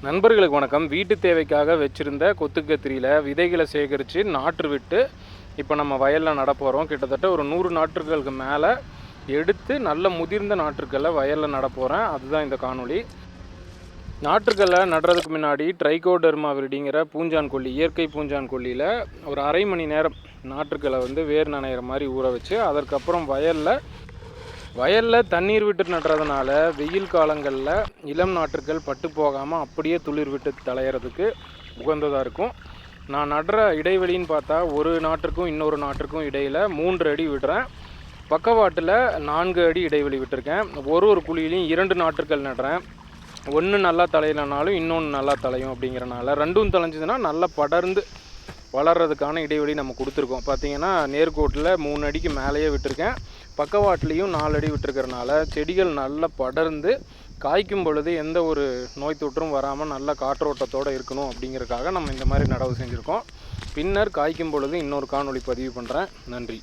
நண்பர்களுக்கு வணக்கம். வீட்டு தேவைக்காக வச்சுருந்த கொத்துக்கத்திரியில் விதைகளை சேகரித்து நாற்று விட்டு இப்போ நம்ம வயலில் நட போகிறோம். கிட்டத்தட்ட ஒரு 100 நாற்றுகளுக்கு மேலே எடுத்து நல்ல முதிர்ந்த நாற்றுக்களை வயலில் நட போகிறேன். அதுதான் இந்த காணொளி. நாற்றுக்களை நடுறதுக்கு முன்னாடி ட்ரைகோடர்மா விரிடிங்கிற பூஞ்சான் கொல்லி, இயற்கை பூஞ்சான் கொல்லியில் ஒரு அரை மணி நேரம் நாற்றுக்களை வேர் நனைகிற மாதிரி ஊற வச்சு அதற்கப்புறம் வயலில் தண்ணீர் விட்டு நடுறதுனால வெயில் காலங்களில் இளம் நாற்றுக்கள் பட்டு போகாமல் அப்படியே துளிர் விட்டு தளையிறதுக்கு உகந்ததாக இருக்கும். நான் நடுற இடைவெளின்னு பார்த்தா ஒரு நாற்றுக்கும் இன்னொரு நாற்றுக்கும் இடையில் 3 அடி விடுறேன். பக்கவாட்டில் 4 அடி இடைவெளி விட்டுருக்கேன். ஒரு குழியிலையும் 2 நாற்றுக்கள் நடுறேன். ஒன்று நல்லா தலையிலனாலும் இன்னொன்று நல்லா தலையும் அப்படிங்கிறனால ரெண்டும் தலைஞ்சதுன்னா நல்லா படர்ந்து வளர்கிறதுக்கான இடைவெளி நம்ம கொடுத்துருக்கோம். பார்த்திங்கன்னா நேர்கோட்டில் 3 அடிக்கு மேலேயே விட்டுருக்கேன். பக்கவாட்டிலையும் 4 அடி விட்டுருக்கிறனால செடிகள் நல்லா படர்ந்து காய்க்கும் பொழுது எந்த ஒரு நோய் தொற்றும் வராமல் நல்ல காற்றோட்டத்தோடு இருக்கணும் அப்படிங்கிறதுக்காக நம்ம இந்த மாதிரி நடவு செஞ்சுருக்கோம். பின்னர் காய்க்கும் பொழுது இன்னொரு காணொளி பதிவு பண்ணுறேன். நன்றி.